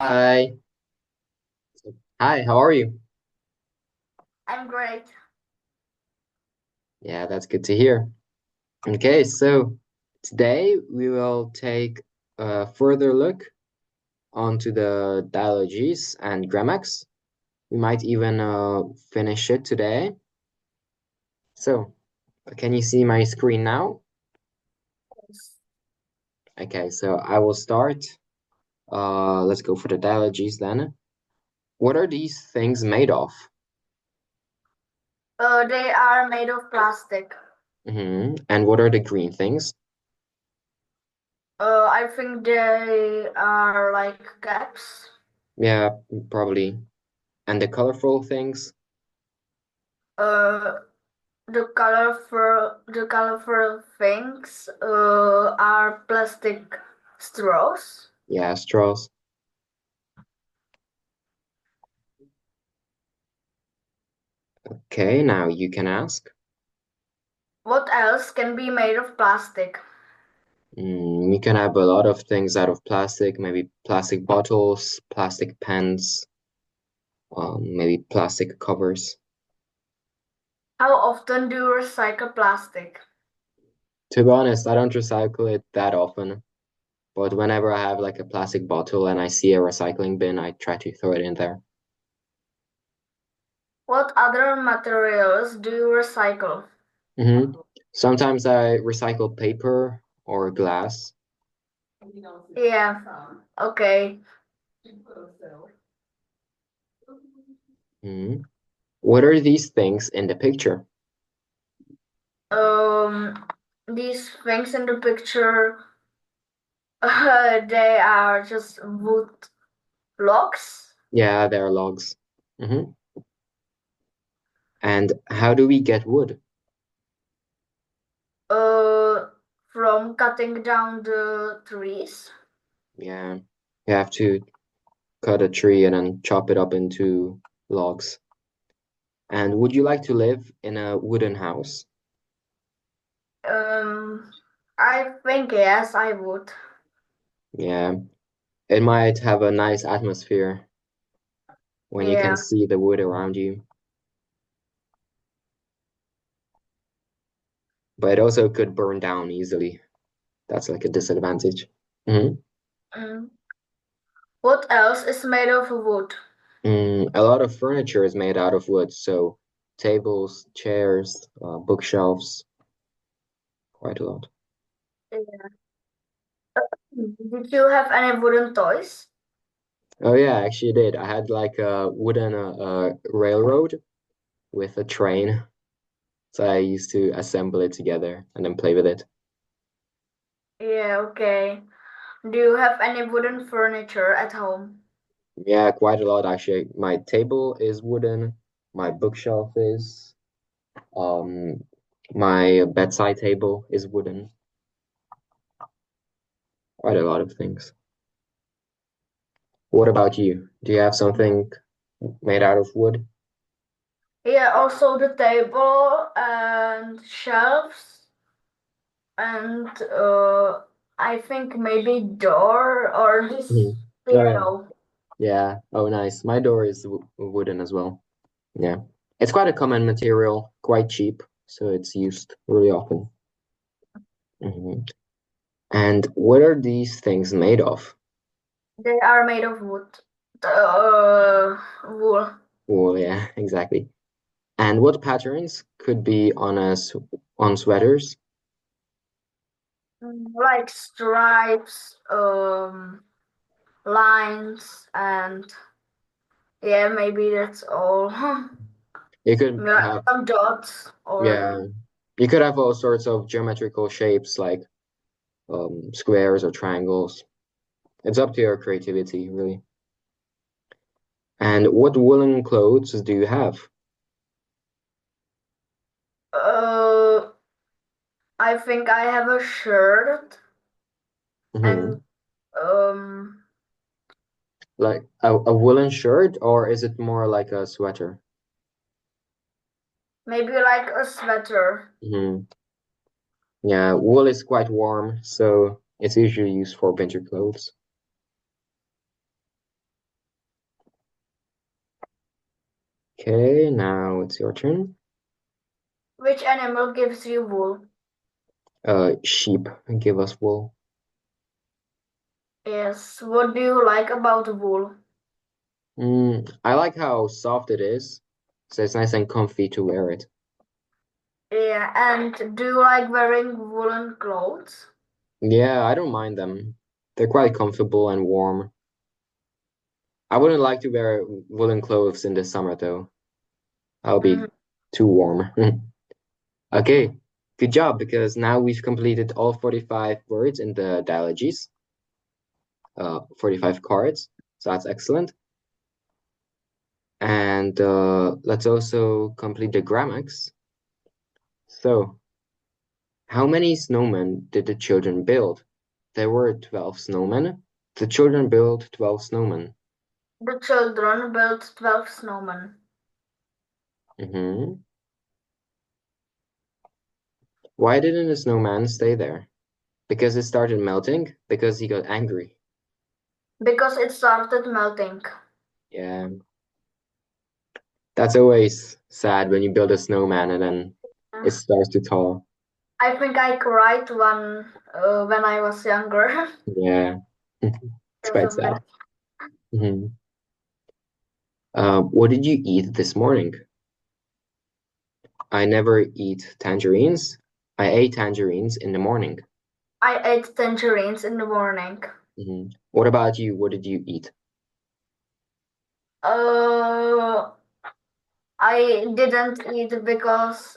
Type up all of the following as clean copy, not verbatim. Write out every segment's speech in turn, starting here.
Hi. Hi, how are you? I'm great. Yeah, that's good to hear. Okay, so today we will take a further look onto the dialogies and grammars. We might even finish it today. So, can you see my screen now? Okay, so I will start. Let's go for the dialogies then. What are these things made of? They are made of plastic. And what are the green things? I think they are like caps. Yeah, probably. And the colorful things? Uh, the colorful things are plastic straws. Yeah, straws. Okay, now you can ask. What else can be made of plastic? You can have a lot of things out of plastic, maybe plastic bottles, plastic pens, maybe plastic covers. How often do you recycle plastic? To be honest, I don't recycle it that often, but whenever I have like a plastic bottle and I see a recycling bin, I try to throw it in there. What other materials do you recycle? hmm Sometimes I recycle paper or glass. Yeah, okay. hmm What are these things in the picture? Um, these things in the picture, they are just wood blocks. Yeah, they're logs. hmm And how do we get wood? Uh, from cutting down the trees. Yeah, you have to cut a tree and then chop it up into logs. And would you like to live in a wooden house? Um, I think yes, I would. Yeah, it might have a nice atmosphere when you can Yeah. see the wood around you, but it also could burn down easily. That's like a disadvantage. hmm Mm. What else is made of wood? A lot of furniture is made out of wood, so tables, chairs, bookshelves, quite a lot. Yeah. Did you have any wooden toys? Oh yeah, I actually did. I had like a wooden railroad with a train. So I used to assemble it together and then play with it. Yeah, okay. Do you have any wooden furniture at home? Yeah, quite a lot actually. My table is wooden, my bookshelf is, um, my bedside table is wooden. Quite a lot of things. What about you? Do you have something made out of wood? Yeah, also the table and shelves and I think maybe door or this Mhm. Oh yeah. piano. Yeah. Oh nice. My door is w wooden as well. Yeah. It's quite a common material, quite cheap, so it's used really often. hmm And what are these things made of? They are made of wood. Wool. Wool, yeah, exactly. And what patterns could be on on sweaters? Like stripes, lines, and yeah, maybe that's all. You could Yeah, have, some dots or yeah, you could have all sorts of geometrical shapes like squares or triangles. It's up to your creativity, really. And what woolen clothes do you have? uh, I think I have a shirt and hmm um, Like a woolen shirt, or is it more like a sweater? maybe like a sweater. hmm Yeah, wool is quite warm, so it's usually used for winter clothes. Okay, now it's your turn. Which animal gives you wool? Sheep give us wool. Yes. What do you like about wool? I like how soft it is, so it's nice and comfy to wear it. Yeah, and do you like wearing woolen clothes? Yeah, I don't mind them. They're quite comfortable and warm. I wouldn't like to wear woolen clothes in the summer though. I'll be too warm. Okay, good job, because now we've completed all 45 words in the dialogies, 45 cards, so that's excellent. And let's also complete the grammars. So, how many snowmen did the children build? There were 12 snowmen. The children built 12 snowmen. The children built 12 snowmen. Why didn't the snowman stay there? Because it started melting? Because he got angry? Because it started melting. Yeah. That's always sad when you build a snowman and then it starts to thaw. I think I cried when I was younger. Yeah. It's quite Because of sad. that. What did you eat this morning? I never eat tangerines. I ate tangerines in the morning. I ate tangerines in the morning. What about you? What did you eat? I didn't eat because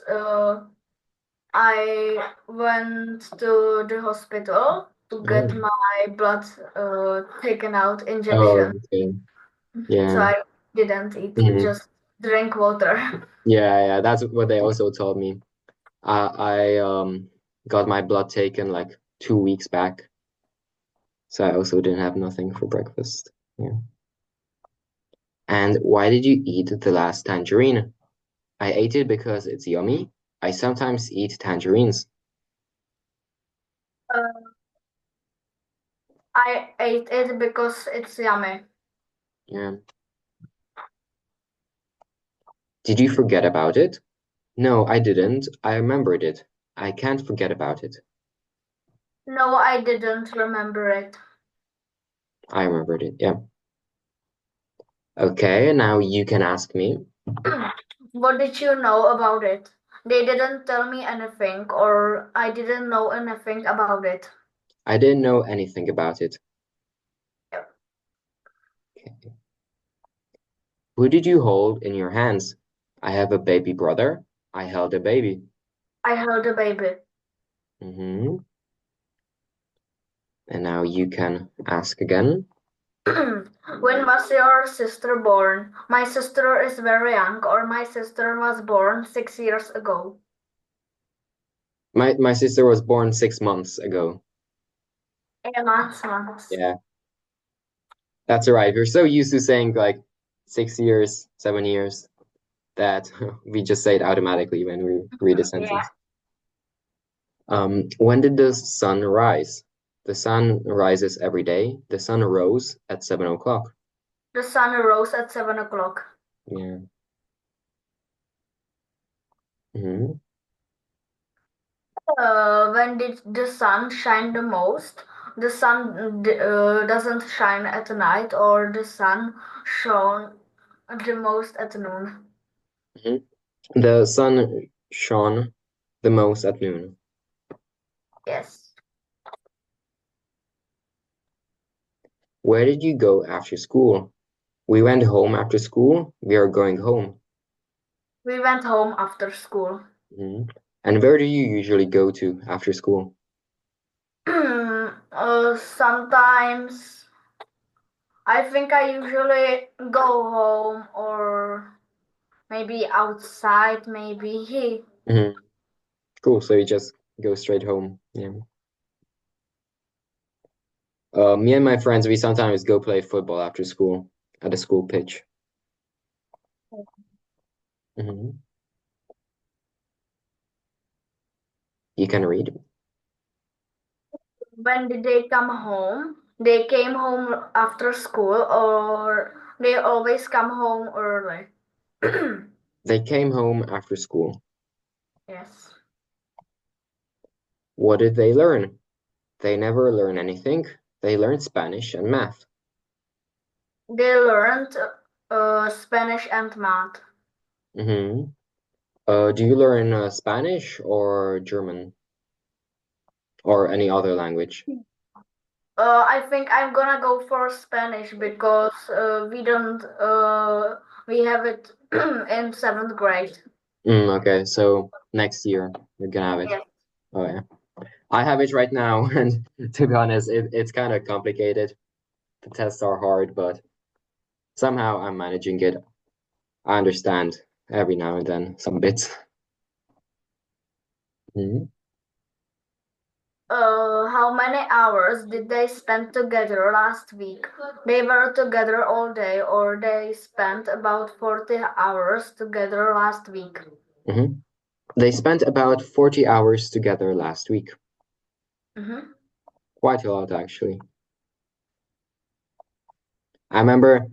I went to the hospital to get my blood taken out Oh, injection. okay. So Yeah. I didn't eat, just drink water. Yeah, that's what they also told me. I got my blood taken like 2 weeks back, so I also didn't have nothing for breakfast. Yeah. And why did you eat the last tangerine? I ate it because it's yummy. I sometimes eat tangerines. I ate it because it's yummy. Yeah. Did you forget about it? No, I didn't. I remembered it. I can't forget about it. No, I didn't remember it. I remembered it, yeah. Okay, now you can ask me. What did you know about it? They didn't tell me anything, or I didn't know anything about it. I didn't know anything about it. Yep. Okay. Who did you hold in your hands? I have a baby brother. I held a baby. I held a baby. And now you can ask again. When was your sister born? My sister is very young, or my sister was born 6 years ago. My sister was born 6 months ago. Yeah, months. Yeah. That's all right. We're so used to saying like 6 years, 7 years that we just say it automatically when we read a sentence. When did the sun rise? The sun rises every day. The sun rose at 7 o'clock. The sun rose at 7 o'clock. Yeah. When did the sun shine the most? The sun doesn't shine at night, or the sun shone the most at noon. The sun shone the most at noon. Yes. Where did you go after school? We went home after school. We are going home. We went home after school. And where do you usually go to after school? Sometimes I think I usually go home, or maybe outside, maybe. Cool, so you just go straight home. Yeah. Me and my friends, we sometimes go play football after school at a school pitch. You can read. When did they come home? They came home after school, or they always come home early? They came home after school. Yes. What did they learn? They never learn anything. They learned Spanish and math. They learned Spanish and math. Mm-hmm. Do you learn Spanish or German or any other language? I think I'm gonna go for Spanish because we have it in 7th grade. Okay, so next year you're gonna have it. Yes. Oh yeah. I have it right now, and to be honest, it's kind of complicated. The tests are hard, but somehow I'm managing it. I understand every now and then some bits. Mhm. How many hours did they spend together last week? They were together all day, or they spent about 40 hours together last week. Mhm. They spent about 40 hours together last week. Mm-hmm. Quite a lot, actually. I remember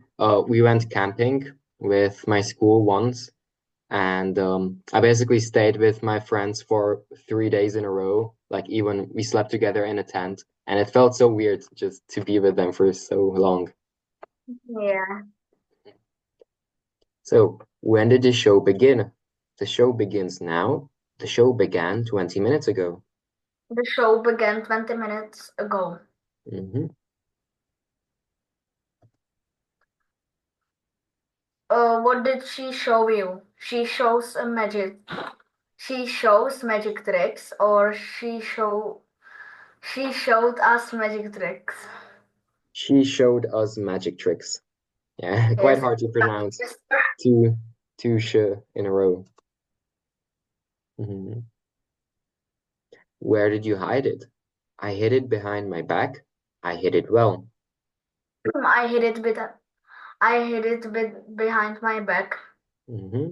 we went camping with my school once, and I basically stayed with my friends for 3 days in a row. Like even we slept together in a tent, and it felt so weird just to be with them for so long. Yeah. So when did the show begin? The show begins now. The show began 20 minutes ago. The show began 20 minutes ago. Mm-hmm. What did she show you? She shows magic tricks, or she showed us magic tricks. She showed us magic tricks. Yeah, quite Yes. hard to pronounce two sh in a row. Mm-hmm. Where did you hide it? I hid it behind my back. I hid it well. I hid it behind my back. Mm-hmm.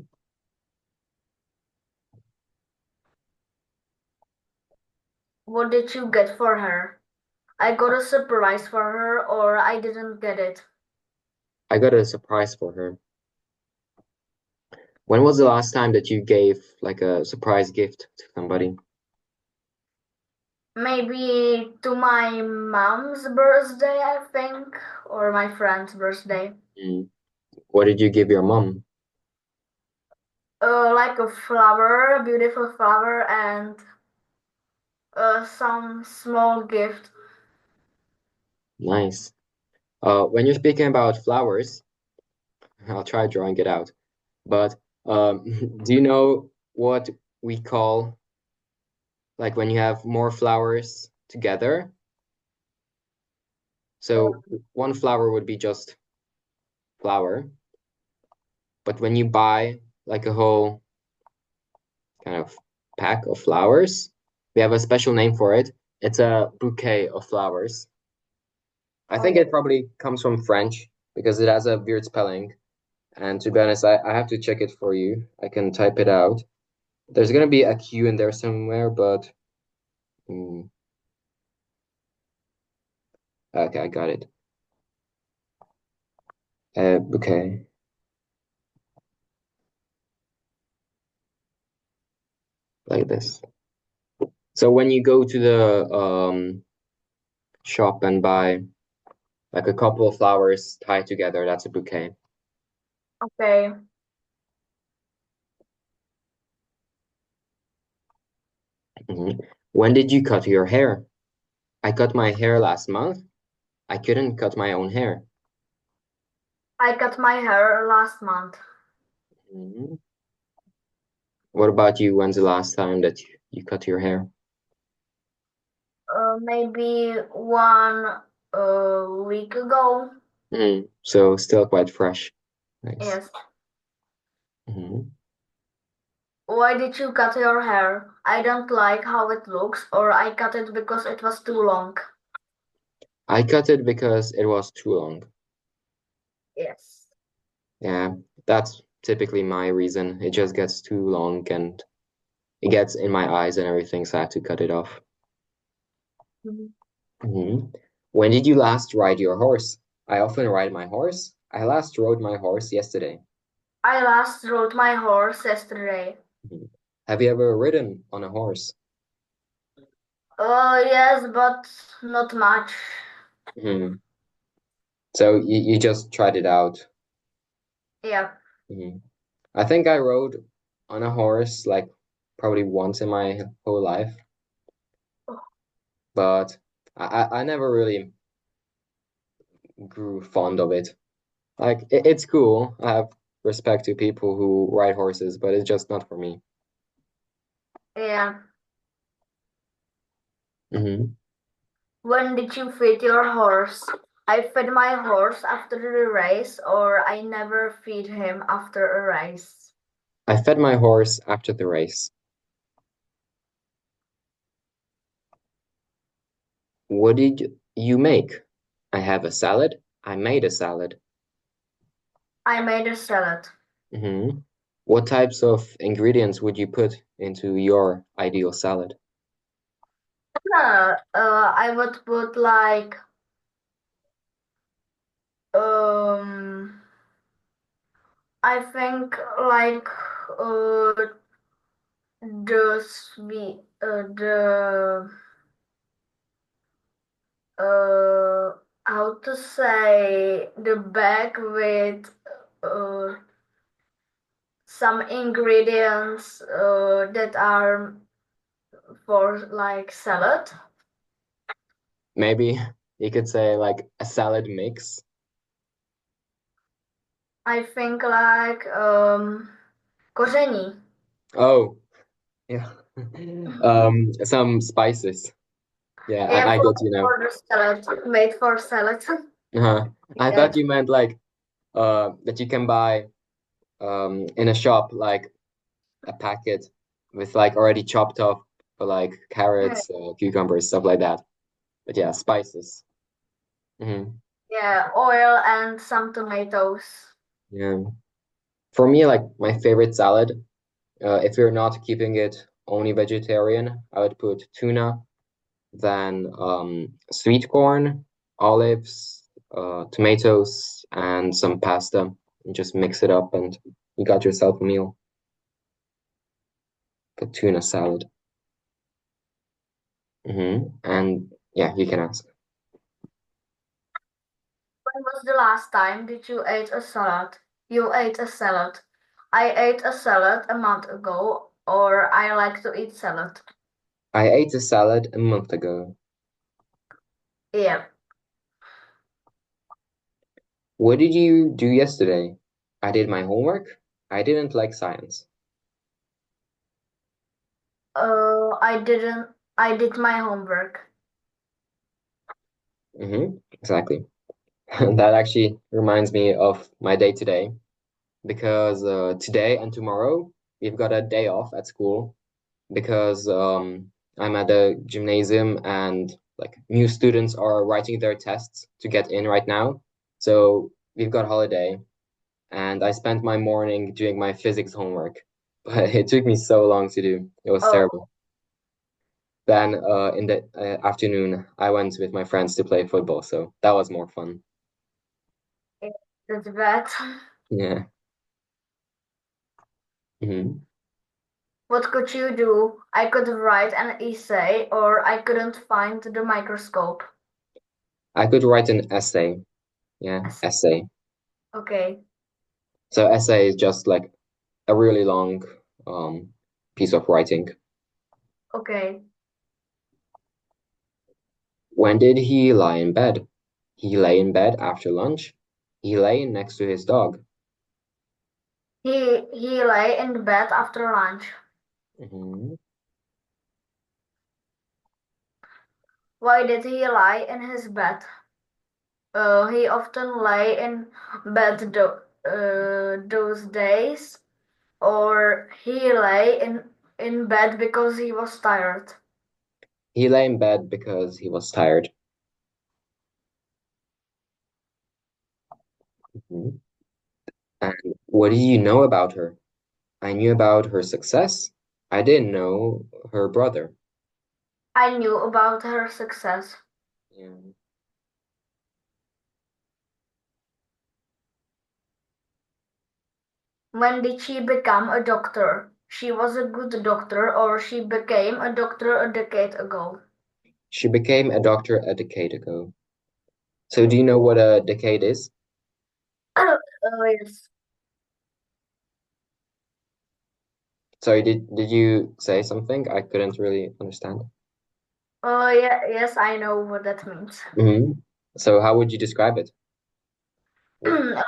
What did you get for her? I got a surprise for her, or I didn't get it. I got a surprise for her. When was the last time that you gave like a surprise gift to somebody? Maybe to my mom's birthday, I think, or my friend's birthday. Mm. What did you give your mom? Like a flower, a beautiful flower, and some small gift. Nice. When you're speaking about flowers, I'll try drawing it out. But do you know what we call like when you have more flowers together? So one flower would be just flower, but when you buy like a whole kind of pack of flowers, we have a special name for it. It's a bouquet of flowers. I think it probably comes from French because it has a weird spelling. And to be honest, I have to check it for you. I can type it out. There's gonna be a Q in there somewhere, but okay, I got it. Okay. Like this. So when you go to the shop and buy like a couple of flowers tied together, that's a bouquet. Okay. Mhm. When did you cut your hair? I cut my hair last month. I couldn't cut my own hair. I cut my hair last month. Mhm. What about you? When's the last time that you cut your hair? Maybe 1 week ago. So still quite fresh. Nice. Yes. Mhm. Why did you cut your hair? I don't like how it looks, or I cut it because it was too long. I cut it because it was too long. Yes. Yeah, that's typically my reason. It just gets too long and it gets in my eyes and everything, so I have to cut it off. Mhm. When did you last ride your horse? I often ride my horse. I last rode my horse yesterday. I last rode my horse yesterday. Have you ever ridden on a horse? Yes, but not much. Mhm. So you just tried it out. Yeah. Mhm. I think I rode on a horse like probably once in my whole life, but I never really grew fond of it. Like it's cool. I have respect to people who ride horses, but it's just not for me. Yeah. Hmm. When did you feed your horse? I fed my horse after the race, or I never feed him after a race. I fed my horse after the race. What did you make? I have a salad. I made a salad. I made a salad. Hmm. What types of ingredients would you put into your ideal salad? I would put like I think like the sweet how to say the bag with uh, some ingredients that are for like salad. Maybe you could say like a salad mix. I think like koření. Oh, yeah. Some spices. Yeah, Yeah, I get you now. for the salad, made for salad. Uh-huh. I Yeah. thought you meant like that you can buy in a shop like a packet with like already chopped up like carrots, cucumbers, stuff like that. But yeah, spices. Hmm. Yeah, oil and some tomatoes. Yeah. For me, like my favorite salad, if you're not keeping it only vegetarian, I would put tuna, then sweet corn, olives, tomatoes, and some pasta. And just mix it up, and you got yourself a meal. A tuna salad. And yeah, you can ask. When was the last time did you ate a salad? You ate a salad. I ate a salad a month ago, or I like to eat salad. I ate a salad a month ago. Yeah. What did you do yesterday? I did my homework. I didn't like science. I didn't. I did my homework. Exactly. That actually reminds me of my day today because today and tomorrow we've got a day off at school because I'm at the gymnasium and like new students are writing their tests to get in right now. So we've got holiday and I spent my morning doing my physics homework, but it took me so long to do. It was Oh, terrible. Then in the afternoon, I went with my friends to play football, so that was more fun. yeah, that's bad. Yeah. Hmm. What could you do? I could write an essay, or I couldn't find the microscope. I could write an essay. Yeah, essay. Okay. So essay is just like a really long piece of writing. Okay. When did he lie in bed? He lay in bed after lunch. He lay next to his dog. He lay in bed after lunch. Hmm. Why did he lie in his bed? He often lay in bed those days, or he lay in bed because he was tired. He lay in bed because he was tired. Mhm. And what do you know about her? I knew about her success. I didn't know her brother. I knew about her success. Yeah. When did she become a doctor? She was a good doctor, or she became a doctor a decade ago. She became a doctor a decade ago. So do you know what a decade is? Oh, yes. Sorry, did you say something? I couldn't really understand. Oh, yeah, yes, I know what that means. So how would you describe it?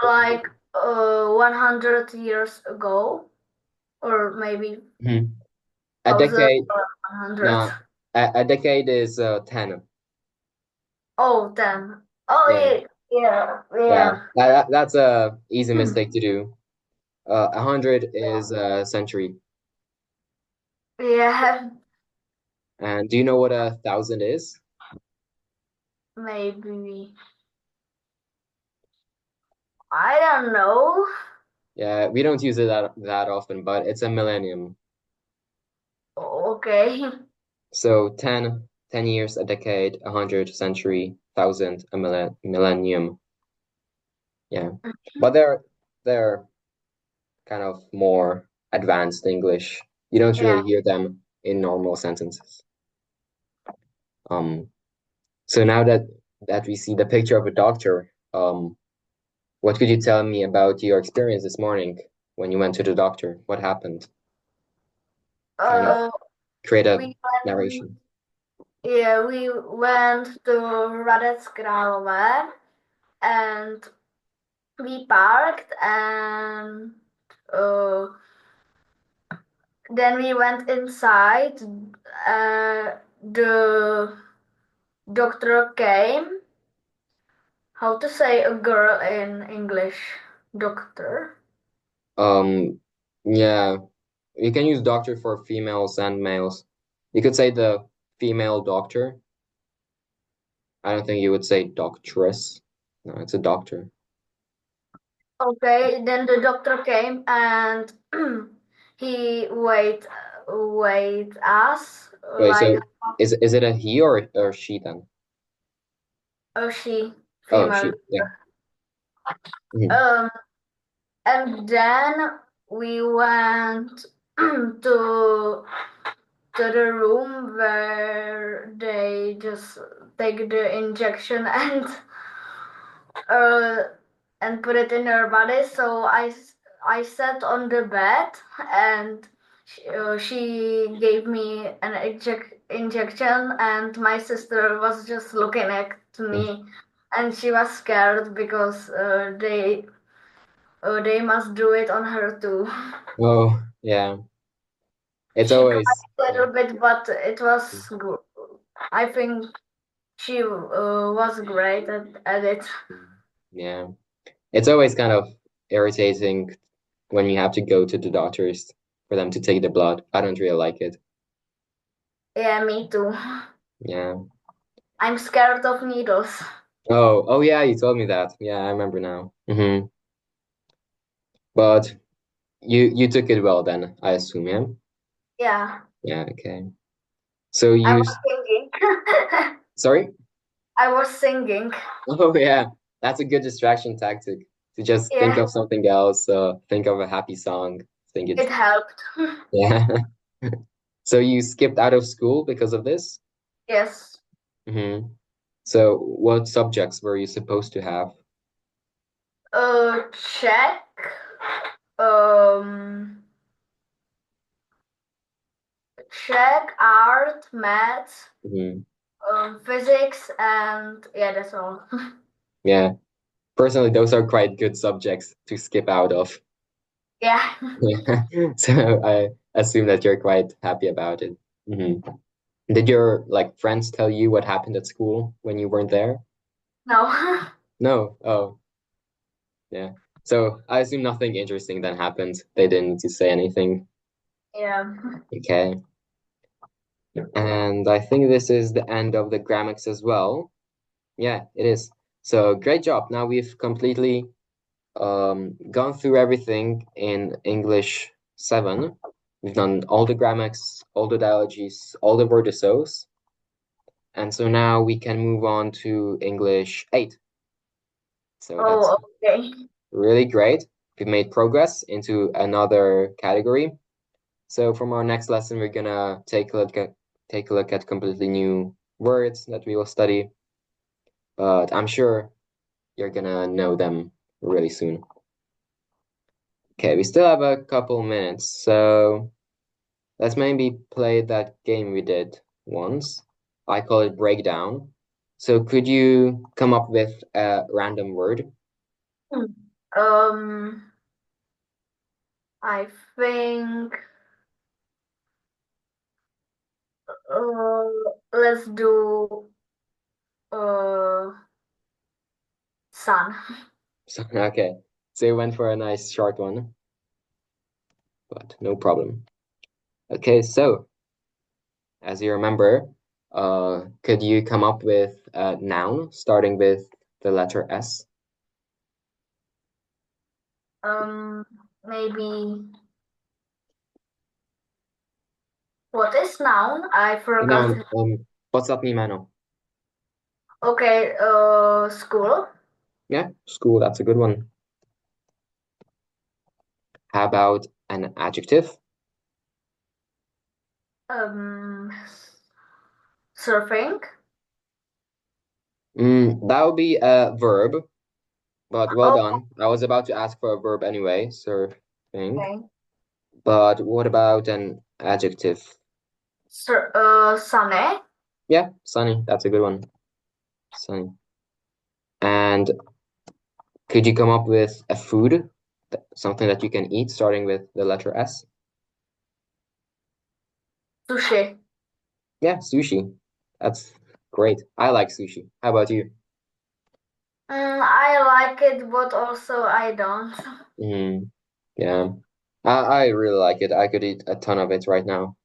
Like 100 years ago, or maybe A 1000 decade, or 100. no, a decade is 10. Oh, 10. Oh, Yeah, yeah. that's a easy mistake to do. 100 is a century. Yeah, And do you know what 1,000 is? maybe. I don't know. Yeah, we don't use it that often, but it's a millennium. Okay. So 10 years, a decade, 100, century, 1,000, a millennium. Yeah, but they're kind of more advanced English. You don't Yeah. really hear them in normal sentences. Um, so now that we see the picture of a doctor, what could you tell me about your experience this morning when you went to the doctor? What happened? Kind of Uh, create a we narration. we went to Hradec Králové and we parked and uh, then we went inside. The doctor came. How to say a girl in English? Doctor. Yeah, you can use doctor for females and males. You could say the female doctor. I don't think you would say doctress. No, it's a doctor. Okay, then the doctor came and he wait us Wait, like so is it a he or she then? she Oh, female. she. Yeah. Mhm. Um, and then we went to the room where they just take the injection uh, and put it in her body. So I sat on the bed and she gave me an injection, and my sister was just looking at me, and she was scared because they must do it on her too. Oh, yeah. It's She cried always a yeah. little bit, but it was good. I think she was great at it. Yeah. It's always kind of irritating when you have to go to the doctors for them to take the blood. I don't really like it. Yeah, me too. Yeah. I'm scared of needles. Oh yeah, you told me that. Yeah, I remember now. But you took it well then, I assume, yeah? Yeah, Yeah, okay. So I you was singing. sorry? I was singing. Oh yeah, that's a good distraction tactic to just think Yeah, of something else, think of a happy song, think it it helped. yeah. So you skipped out of school because of this? Yes. So what subjects were you supposed to have? Check. Um, check, art, math, hmm physics, and yeah, that's all. Yeah, personally, those are quite good subjects to skip out of. Yeah. Yeah. So I assume that you're quite happy about it. hmm Did your like friends tell you what happened at school when you weren't there? No. No. Oh, yeah. So I assume nothing interesting then happened. They didn't need to say anything. Yeah. Okay. And I think this is the end of the grammars as well. Yeah, it is. So great job. Now we've completely gone through everything in English 7. We've done all the grammars, all the dialogies, all the word assos. And so now we can move on to English 8. So that's Oh, okay. really great. we've made progress into another category. So from our next lesson, we're gonna take a look at completely new words that we will study. But I'm sure you're gonna know them really soon. Okay, we still have a couple minutes, so let's maybe play that game we did once. I call it breakdown. So could you come up with a random word? I think let's do sun. Okay, so you went for a nice short one, but no problem. Okay, so as you remember, could you come up with a noun starting with the letter S? Maybe what is noun? I forgot. No, podstatný jméno. Okay, school. Yeah, school, that's a good one. How about an adjective? Surfing. That would be a verb, but well done. I was about to ask for a verb anyway, surfing. Okay. But what about an adjective? Sunny. Yeah, sunny. That's a good one. Sunny. And could you come up with a food, something that you can eat, starting with the letter S? Sushi. Yeah, sushi. That's great. I like sushi. How about you? I like it, but also I don't. Yeah, I really like it. I could eat a ton of it right now.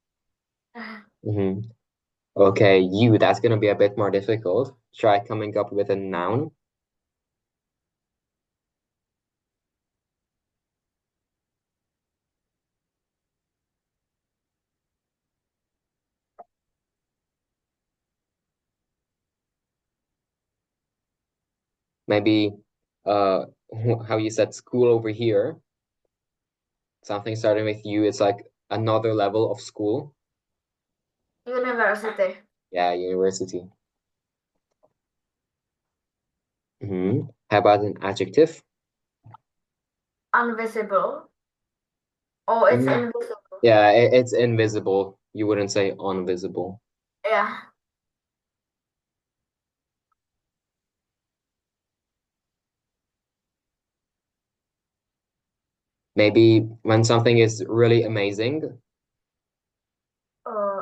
Okay, that's gonna be a bit more difficult. Try coming up with a noun. Maybe how you said school over here. Something starting with U, it's like another level of school. University. Yeah, university. How about an adjective? Invisible. Oh, it's invisible. Yeah, it's invisible. You wouldn't say invisible. Yeah. Maybe when something is really amazing.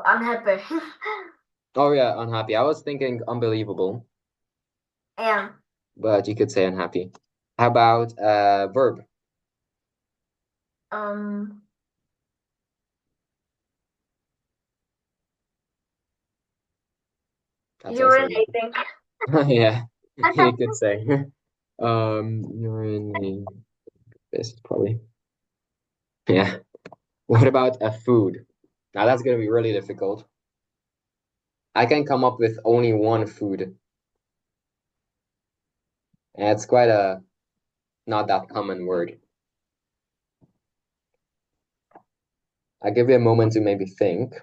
Unhappy. Oh yeah, unhappy. I was thinking unbelievable, Yeah. but you could say unhappy. How about a verb? Um. That's also Urinating. yeah, you could say. Urinating. This is probably yeah. What about a food? Now that's gonna be really difficult. I can come up with only one food, and it's quite a not that common word. I'll give you a moment to maybe think.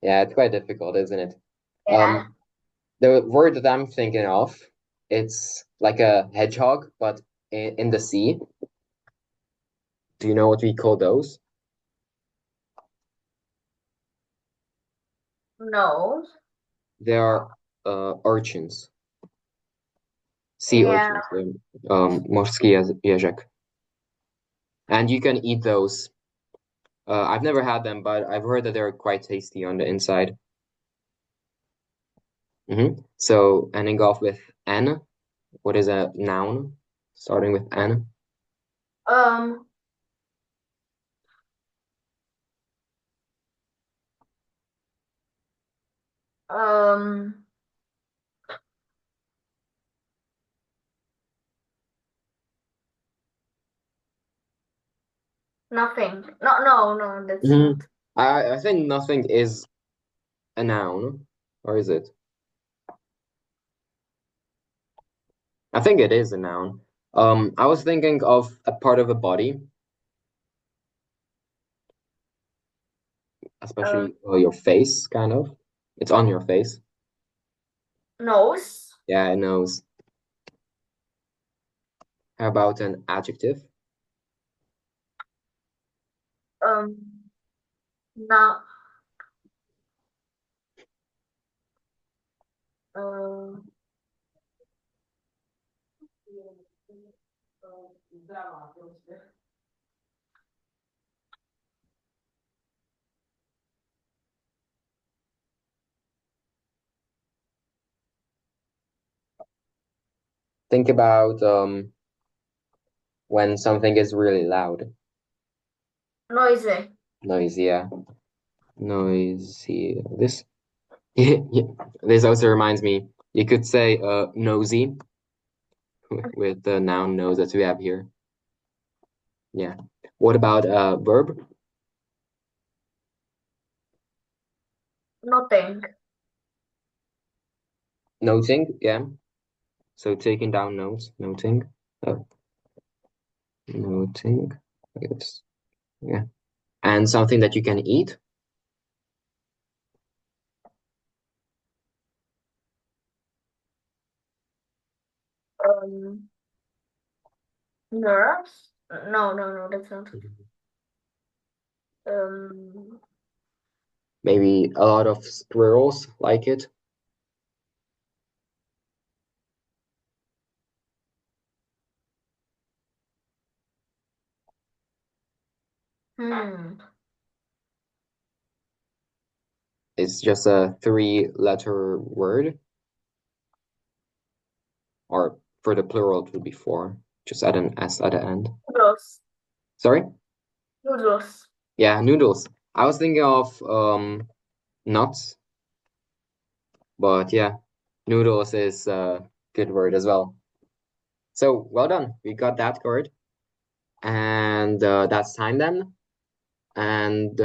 Yeah, it's quite difficult, isn't it? Yeah. The word that I'm thinking of, it's like a hedgehog, but in the sea. Do you know what we call those? No. They are urchins, sea Yeah. urchins, mořský ježek. And you can eat those. I've never had them, but I've heard that they're quite tasty on the inside. So ending off with N. What is a noun starting with N? Um. Um. Nothing. No. No. No. That's not. I think nothing is a noun, or is it? I think it is a noun. I was thinking of a part of a body, especially your face, kind of. It's on your face. Nose. Yeah, it knows. How about an adjective? Now. Uh, Think about when something is really loud. Noisy. Noisy, yeah. Noisy. This this also reminds me, you could say nosy with the noun nose that we have here. Yeah. What about a verb? Nothing. Noting, yeah. So taking down notes, noting. Noting. Yes. Yeah. And something that you can eat. Um, Nerves. No, that's not. Maybe a lot of squirrels like it. Hmm. It's just a 3-letter word. Or for the plural, it would be 4. Just add an S at the end. Noodles. Sorry? Noodles. Yeah, noodles. I was thinking of nuts, but yeah, noodles is a good word as well. So well done. We got that covered. And that's time then. And